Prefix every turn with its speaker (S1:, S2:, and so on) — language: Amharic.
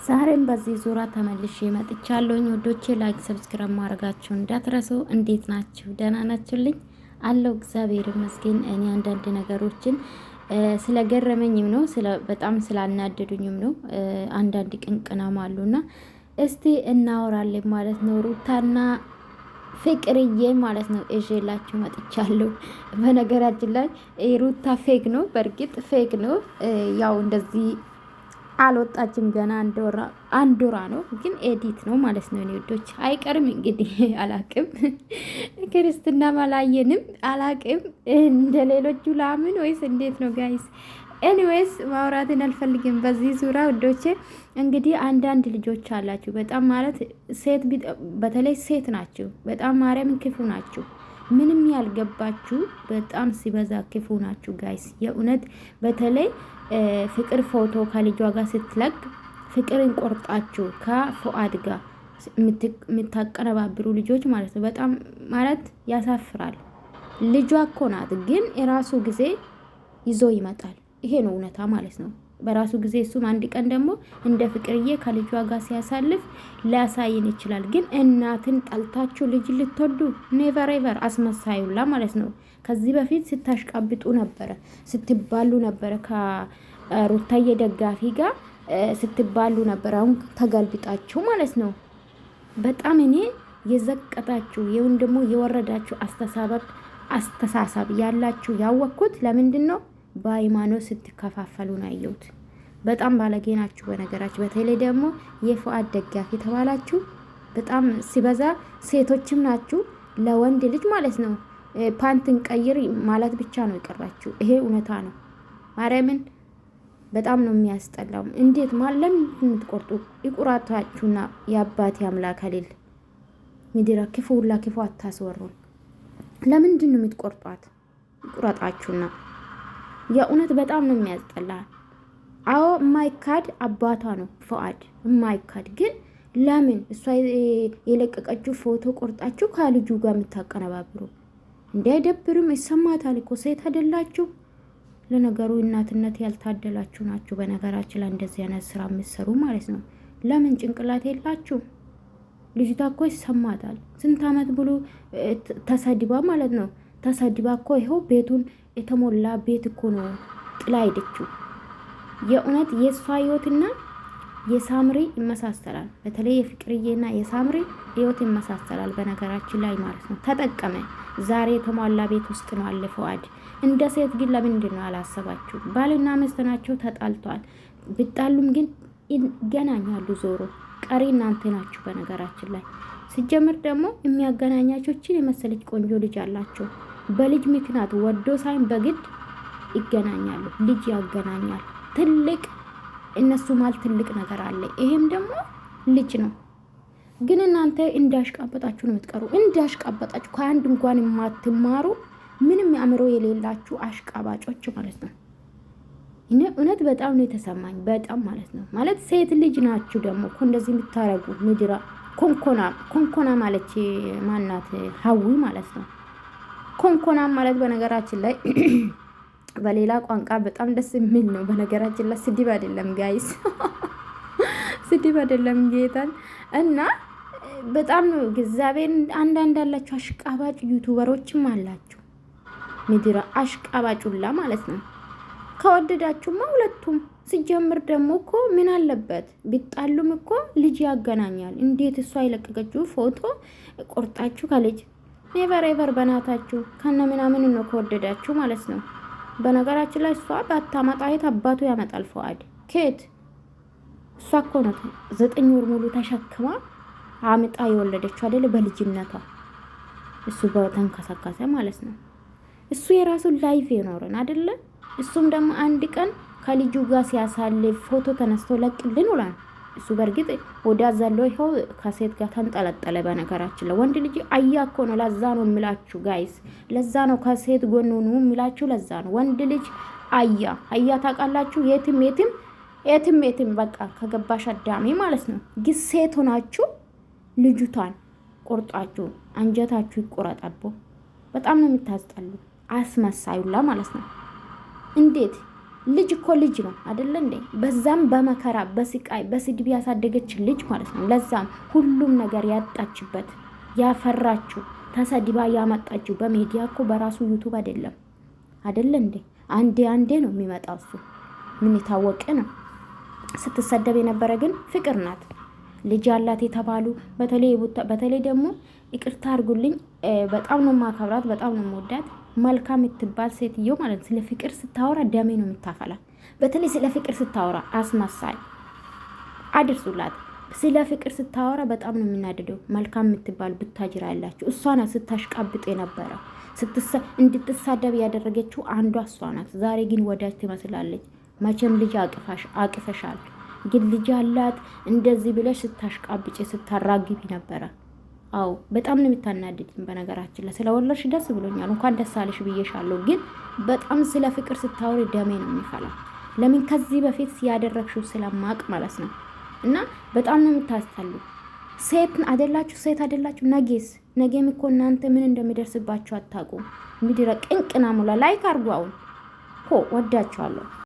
S1: ዛሬም በዚህ ዙራ ተመልሼ መጥቻለሁኝ። ወዶቼ ላይክ ሰብስክራይብ ማድረጋችሁ እንዳትረሱ። እንዴት ናችሁ? ደህና ናችሁልኝ? አለው እግዚአብሔር ይመስገን። እኔ አንዳንድ ነገሮችን ስለገረመኝም ነው በጣም ስላናደዱኝም ነው። አንዳንድ ቅንቅናም አሉና እስቲ እናወራለን ማለት ነው። ሩታና ፍቅርዬ ማለት ነው እዤላችሁ መጥቻለሁ። በነገራችን ላይ ሩታ ፌክ ነው፣ በእርግጥ ፌክ ነው። ያው እንደዚህ አልወጣችም ገና አንድ ወራ ነው፣ ግን ኤዲት ነው ማለት ነው። እኔ ወዶች አይቀርም እንግዲህ አላቅም፣ ክርስትና ማላየንም አላቅም። እንደ ሌሎቹ ላምን ወይስ እንዴት ነው ጋይስ? ኤኒዌይስ ማውራትን አልፈልግም በዚህ ዙሪያ ወዶቼ። እንግዲህ አንዳንድ ልጆች አላችሁ በጣም ማለት ሴት በተለይ ሴት ናችሁ፣ በጣም ማርያምን ክፉ ናችሁ። ምንም ያልገባችሁ በጣም ሲበዛ ክፉ ናችሁ ጋይስ። የእውነት በተለይ ፍቅር ፎቶ ከልጇ ጋር ስትለቅ ፍቅርን ቆርጣችሁ ከፉአድ ጋር የምታቀነባብሩ ልጆች ማለት ነው። በጣም ማለት ያሳፍራል። ልጇ እኮ ናት፣ ግን የራሱ ጊዜ ይዞ ይመጣል። ይሄ ነው እውነታ ማለት ነው። በራሱ ጊዜ እሱም አንድ ቀን ደግሞ እንደ ፍቅርዬ ከልጇ ጋር ሲያሳልፍ ሊያሳይን ይችላል። ግን እናትን ጠልታችሁ ልጅ ልትወዱ ኔቨር ኤቨር አስመሳዩላ ማለት ነው። ከዚህ በፊት ስታሽቃብጡ ነበረ፣ ስትባሉ ነበረ፣ ከሩታዬ ደጋፊ ጋር ስትባሉ ነበረ። አሁን ተገልብጣችሁ ማለት ነው። በጣም እኔ የዘቀጣችሁ ይሁን ደግሞ የወረዳችሁ አስተሳሰብ ያላችሁ ያወቅኩት ለምንድን ነው? በሃይማኖት ስትከፋፈሉ ነው ያየሁት። በጣም ባለጌ ናችሁ በነገራችሁ። በተለይ ደግሞ የፉአድ ደጋፊ የተባላችሁ በጣም ሲበዛ ሴቶችም ናችሁ። ለወንድ ልጅ ማለት ነው ፓንትን ቀይር ማለት ብቻ ነው የቀራችሁ። ይሄ እውነታ ነው። ማርያምን በጣም ነው የሚያስጠላው። እንዴት ማለም የምትቆርጡ ይቁራታችሁና የአባቴ አምላክ አለል ምድራ ክፉ ሁላ ክፉ አታስወሩን። ለምንድን ነው የምትቆርጧት? ይቁራጣችሁና የእውነት በጣም ነው የሚያስጠላ። አዎ የማይካድ አባቷ ነው ፉአድ የማይካድ ግን ለምን እሷ የለቀቀችው ፎቶ ቆርጣችሁ ከልጁ ጋር የምታቀነባብሩ እንዳይደብርም? ይሰማታል እኮ ሴት አይደላችሁ? ለነገሩ እናትነት ያልታደላችሁ ናችሁ። በነገራችን ላይ እንደዚህ አይነት ስራ የምትሰሩ ማለት ነው። ለምን ጭንቅላት የላችሁ? ልጅቷ እኮ ይሰማታል። ስንት አመት ብሎ ተሰድባ ማለት ነው። ተሰድባ እኮ ይኸው ቤቱን የተሞላ ቤት እኮ ነው ጥላ ሄደችው። የእውነት የእሷ ህይወትና የሳምሪ ይመሳሰላል። በተለይ የፍቅርዬና የሳምሪ ህይወት ይመሳሰላል በነገራችን ላይ ማለት ነው። ተጠቀመ ዛሬ የተሟላ ቤት ውስጥ ነው አለ ፉአድ። እንደ ሴት ግን ለምንድን ነው አላሰባችሁ? ባልና ሚስት ናቸው፣ ተጣልቷል። ቢጣሉም ግን ይገናኛሉ። ዞሮ ቀሪ እናንተ ናችሁ በነገራችን ላይ። ሲጀምር ደግሞ የሚያገናኛቸውን የመሰለች ቆንጆ ልጅ አላቸው። በልጅ ምክንያት ወዶ ሳይን በግድ ይገናኛሉ። ልጅ ያገናኛል። ትልቅ እነሱ ማል ትልቅ ነገር አለ። ይሄም ደግሞ ልጅ ነው። ግን እናንተ እንዳሽቃበጣችሁ ነው የምትቀሩ። እንዳሽቃበጣችሁ ከአንድ እንኳን የማትማሩ ምንም አእምሮ የሌላችሁ አሽቃባጮች ማለት ነው። እውነት በጣም ነው የተሰማኝ። በጣም ማለት ነው። ማለት ሴት ልጅ ናችሁ ደግሞ እኮ እንደዚህ የምታረጉ ምድራ ኮንኮና ማለት ማናት? ሀዊ ማለት ነው። ኮንኮና ማለት በነገራችን ላይ በሌላ ቋንቋ በጣም ደስ የሚል ነው። በነገራችን ላይ ስድብ አይደለም ጋይስ፣ ስድብ አይደለም ጌታን። እና በጣም ነው እግዚአብሔር። አንዳንድ አላችሁ አሽቃባጭ ዩቱበሮችም አላችሁ። ምድራ አሽቃባጩላ ማለት ነው። ከወደዳችሁማ ሁለቱም ሲጀምር ደግሞ እኮ ምን አለበት ቢጣሉም እኮ ልጅ ያገናኛል። እንዴት እሷ የለቀቀችው ፎቶ ቆርጣችሁ ከልጅ ኔቨር ኤቨር በናታችሁ ከነ ምናምን ነው ከወደዳችሁ ማለት ነው። በነገራችን ላይ እሷ ባታመጣ የት አባቱ ያመጣል ፉአድ? ኬት እሷ እኮ ነው 9 ወር ሙሉ ተሸክማ አምጣ የወለደችው አይደለ? በልጅነቷ እሱ በተንከሰከሰ ማለት ነው። እሱ የራሱን ላይፍ ይኖረን አይደለ? እሱም ደግሞ አንድ ቀን ከልጁ ጋር ሲያሳልፍ ፎቶ ተነስቶ ለቅልን ውላል። እሱ በእርግጥ ወደ አዛሎ ይኸው ከሴት ጋር ተንጠለጠለ። በነገራችን ላይ ወንድ ልጅ አያ እኮ ነው። ለዛ ነው የምላችሁ ጋይስ፣ ለዛ ነው ከሴት ጎን ነው የምላችሁ። ለዛ ነው ወንድ ልጅ አያ ታውቃላችሁ። የትም በቃ ከገባሽ አዳሜ ማለት ነው። ግን ሴት ሆናችሁ ልጅቷን ቆርጣችሁ አንጀታችሁ ይቆረጣቦ። በጣም ነው የምታስጠሉ አስመሳዩላ ማለት ነው። እንዴት ልጅ እኮ ልጅ ነው አይደለ እንዴ? በዛም በመከራ በስቃይ በስድብ ያሳደገች ልጅ ማለት ነው። ለዛም ሁሉም ነገር ያጣችበት ያፈራችው ተሰድባ ያመጣችው በሚዲያ እኮ በራሱ ዩቱብ አይደለም አይደለ እንዴ? አንዴ ነው የሚመጣው እሱ ምን የታወቀ ነው። ስትሰደብ የነበረ ግን ፍቅር ናት። ልጅ አላት የተባሉ በተለይ ደግሞ ይቅርታ አድርጉልኝ፣ በጣም ነው ማከብራት፣ በጣም ነው የምወዳት መልካም የምትባል ሴትዮ ማለት ስለ ፍቅር ስታወራ ደሜ ነው የምታፈላ። በተለይ ስለ ፍቅር ስታወራ አስመሳይ አድርሱላት። ስለ ፍቅር ስታወራ በጣም ነው የምናደደው። መልካም የምትባል ብታጅራ ያላችሁ እሷ ናት ስታሽቃብጥ የነበረ እንድትሳደብ ያደረገችው አንዷ እሷ ናት። ዛሬ ግን ወዳጅ ትመስላለች። መቼም ልጅ አቅፈሻል፣ ግን ልጅ አላት እንደዚህ ብለሽ ስታሽቃብጭ ስታራግቢ ነበረ። አዎ በጣም ነው የምታናድድኝ። በነገራችን ላይ ስለወለድሽ ደስ ብሎኛል፣ እንኳን ደስ አለሽ ብዬሻለሁ። ግን በጣም ስለ ፍቅር ስታወሪ ደሜ ነው የሚፈላ። ለምን ከዚህ በፊት ያደረግሽው ስለማቅ ማለት ነው። እና በጣም ነው የምታስጠሉ። ሴት አይደላችሁ። ነገም እኮ እናንተ ምን እንደሚደርስባችሁ አታውቁም። ምድረ ቅንቅና ሙላ ላይክ አርጉ። አሁን ወዳችኋለሁ።